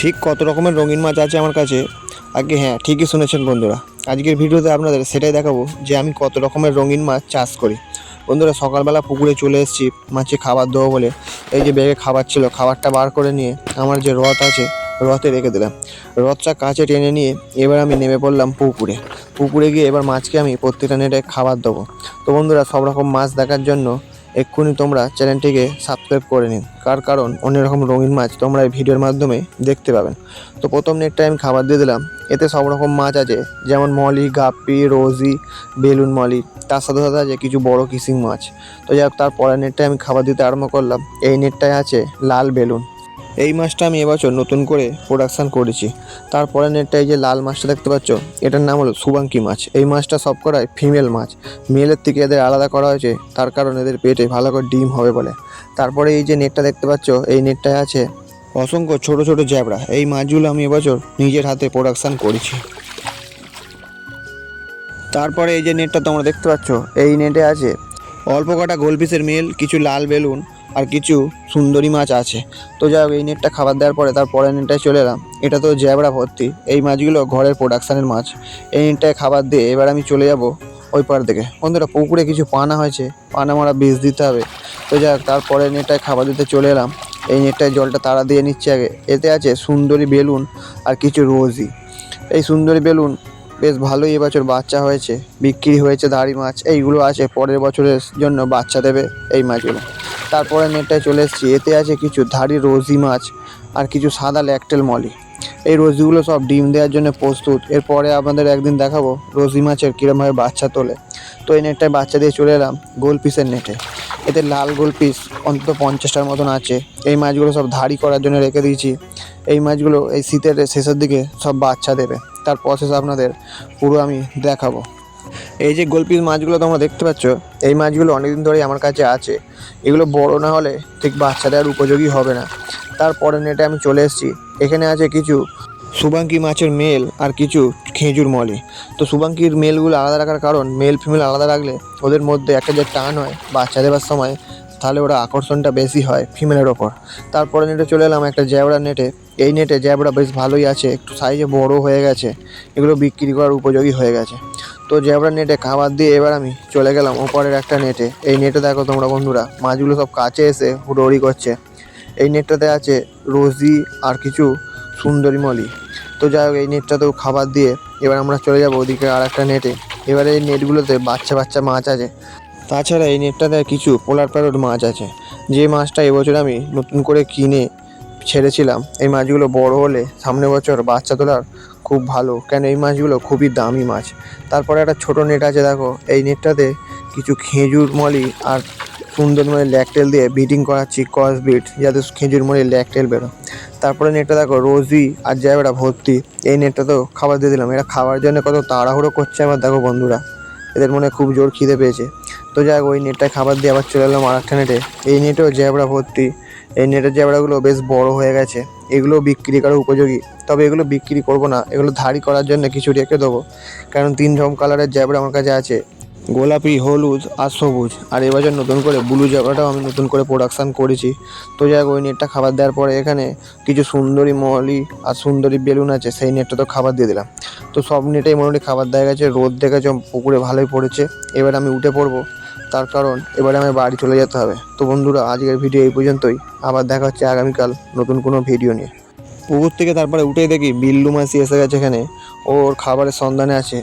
ঠিক কত রকমের রঙিন মাছ আছে আমার কাছে। আগে হ্যাঁ, ঠিকই শুনেছেন বন্ধুরা। আজকের ভিডিওতে আপনাদের সেটাই দেখাবো যে আমি কত রকমের রঙিন মাছ চাষ করি। বন্ধুরা, সকালবেলা পুকুরে চলে এসেছি মাছে খাবার দেবো বলে। এই যে ব্যাগে খাবার ছিল, খাবারটা বার করে নিয়ে আমার যে রথ আছে রথে রেখে দিলাম। রথটা কাছে টেনে নিয়ে এবার আমি নেমে পড়লাম পুকুরে গিয়ে এবার মাছকে আমি প্রত্যেকটা নেটে খাবার দেবো। তো বন্ধুরা, সব রকম মাছ দেখার জন্য এক্ষুনি তোমরা চ্যানেলটিকে সাবস্ক্রাইব করে নিন, কারণ অনেক রকম রঙিন মাছ তোমরা এই ভিডিওর মাধ্যমে দেখতে পাবেন। তো প্রথম নেটটা আমি খাবার দিয়ে দিলাম। এতে সব রকম মাছ আছে, যেমন মলি, গাপ্পি, রোজি, বেলুন মলি, তার সাথে সাথে আছে কিছু বড় কিসিং মাছ। তো যাই হোক, তারপরের নেটটায় আমি খাবার দিতে আরম্ভ করলাম। এই নেটটায় আছে লাল বেলুন। এই মাছটা আমি এবছর নতুন করে প্রোডাকশান করেছি। তারপরে নেটটায় যে লাল মাছটা দেখতে পাচ্ছ, এটার নাম হলো সুবাঙ্কি মাছ। এই মাছটা সব করায় ফিমেল মাছ। মেলের থেকে এদের আলাদা করা হয়েছে, তার কারণ এদের পেটে ভালো করে ডিম হবে বলে। তারপরে এই যে নেটটা দেখতে পাচ্ছ, এই নেটটায় আছে অসংখ্য ছোট ছোট জ্যাবড়া। এই মাছগুলো আমি এবছর নিজের হাতে প্রোডাকশান করেছি। তারপরে এই যে নেটটা তোমরা দেখতে পাচ্ছ, এই নেটে আছে অল্প কটা গোলপিসের মেল, কিছু লাল বেলুন আর কিছু সুন্দরী মাছ আছে। তো যাই হোক, এই নেটটা খাবার দেওয়ার পরে তারপরের নেটটায় চলে এলাম। এটা তো জ্যাবড়া ভর্তি। এই মাছগুলো ঘরের প্রোডাকশানের মাছ। এই নেটটায় খাবার দিয়ে এবার আমি চলে যাব ওই পার দিকে। বন্ধুরা, পুকুরে কিছু পানা হয়েছে, পানা মারা বীজ দিতে হবে। তো যাই হোক, তারপরে নেটটায় খাবার দিতে চলে এলাম। এই নেটটায় জলটা তাড়া দিয়ে নিচ্ছে আগে। এতে আছে সুন্দরী বেলুন আর কিছু রোজি। এই সুন্দরী বেলুন বেশ ভালোই এবছর বাচ্চা হয়েছে, বিক্রি হয়েছে। দাড়ি মাছ এইগুলো আছে, পরের বছরের জন্য বাচ্চা দেবে এই মাছগুলো। তারপরে নেটটায় চলে এসেছি। এতে আছে কিছু ধাড়ি রোজি মাছ আর কিছু সাদা ল্যাকটেল মলি। এই রোজিগুলো সব ডিম দেওয়ার জন্য প্রস্তুত। এরপরে আপনাদের একদিন দেখাবো রোজি মাছের কীরমভাবে বাচ্চা তোলে। তো এই নেটটায় বাচ্চা দিয়ে চলে এলাম গোল পিসের নেটে। এতে লাল গোল পিস অন্তত 50টার মতন আছে। এই মাছগুলো সব ধাড়ি করার জন্য রেখে দিয়েছি। এই মাছগুলো এই শীতের শেষের দিকে সব বাচ্চা দেবে। তার প্রসেস আপনাদের পুরো আমি দেখাবো। এই যে গোলপিস মাছগুলো তোমরা দেখতে পাচ্ছ, এই মাছগুলো অনেকদিন ধরেই আমার কাছে আছে। এগুলো বড় না হলে ঠিক বাচ্চা দেওয়ার উপযোগী হবে না। তারপরে নেটে আমি চলে এসেছি। এখানে আছে কিছু সুবাঙ্কি মাছের মেল আর কিছু খেজুর মলি। তো সুবাঙ্কির মেলগুলো আলাদা রাখার কারণ, মেল ফিমেল আলাদা রাখলে ওদের মধ্যে একটা যে টান হয় বাচ্চা দেওয়ার সময়, তাহলে ওরা আকর্ষণটা বেশি হয় ফিমেলের ওপর। তারপরে নেটে চলে এলাম একটা জ্যাবড়া নেটে। এই নেটে জ্যাবড়া বেশ ভালোই আছে, একটু সাইজে বড় হয়ে গেছে। এগুলো বিক্রি করার উপযোগী হয়ে গেছে। তো জ্যাবড়া নেটে খাবার দিয়ে এবার আমি চলে গেলাম ওপরের একটা নেটে। এই নেটে দেখো তোমরা বন্ধুরা, মাছগুলো সব কাছে এসে হুড়োহুড়ি করছে। এই নেটটাতে আছে রোজি আর কিছু সুন্দরী মলি। তো যাই হোক, এই নেটটাতেও খাবার দিয়ে এবার আমরা চলে যাবো ওদিকে আর একটা নেটে। এবারে এই নেটগুলোতে বাচ্চা বাচ্চা মাছ আছে। তাছাড়া এই নেটটাতে কিছু পোলার প্যারট মাছ আছে, যে মাছটা এবছর আমি নতুন করে কিনে ছেড়েছিলাম। এই মাছগুলো বড় হলে সামনের বছর বাচ্চা তোলার খুব ভালো, কেন এই মাছগুলো খুবই দামি মাছ। তারপরে একটা ছোট নেট আছে দেখো, এই নেটটাতে কিছু খেজুর মলি আর সুন্দর ল্যাকটেল দিয়ে বিটিং করাচ্ছি, ক্রস বিট, যাতে খেজুর মলি ল্যাকটেল বেরো। তারপরে নেটটা দেখো রোজি আর জ্যাবড়া ভর্তি। এই নেটটাতেও খাবার দিয়ে দিলাম। এরা খাওয়ার জন্য কত তাড়াহুড়ো করছে আবার দেখো বন্ধুরা, এদের মনে খুব জোর খিদে পেয়েছে। তো যাই হোক, ওই নেটটায় খাবার দিয়ে আবার চলে এলাম আর একটা নেটে। এই নেটেও জ্যাবড়া ভর্তি। এই নেটের জ্যাবড়াগুলো বেশ বড় হয়ে গেছে। এগুলো বিক্রি করার উপযোগী, তবে এগুলো বিক্রি করব না, এগুলো ধাড়ি করার জন্য কিছু রেখে দেবো। কারণ 3 রকম কালারের জ্যাবড়া আমার কাছে আছে, গোলাপি, হলুদ আর সবুজ। আর এবছর নতুন করে ব্লু জ্যাবড়াটাও আমি নতুন করে প্রোডাকশান করেছি। তো যাই হোক, ওই নেটটা খাবার দেওয়ার পরে এখানে কিছু সুন্দরী মলি আর সুন্দরী বেলুন আছে, সেই নেটটা তো খাবার দিয়ে দিলাম। তো সব নেটেই মোটামুটি খাবার দেওয়া গেছে। রোদ দেখেছ পুকুরে ভালোই পড়েছে। এবার আমি উঠে পড়বো, তার কারণ এবারে আমার বাড়ি চলে যেতে হবে। তো বন্ধুরা, আজকের ভিডিও এই পর্যন্তই। আবার দেখা হচ্ছে আগামীকাল নতুন কোনো ভিডিও নিয়ে। পুকুর থেকে তারপরে উঠেই দেখি বিল্লু মাসি এসে গেছে এখানে, ওর খাবারের সন্ধানে আছে।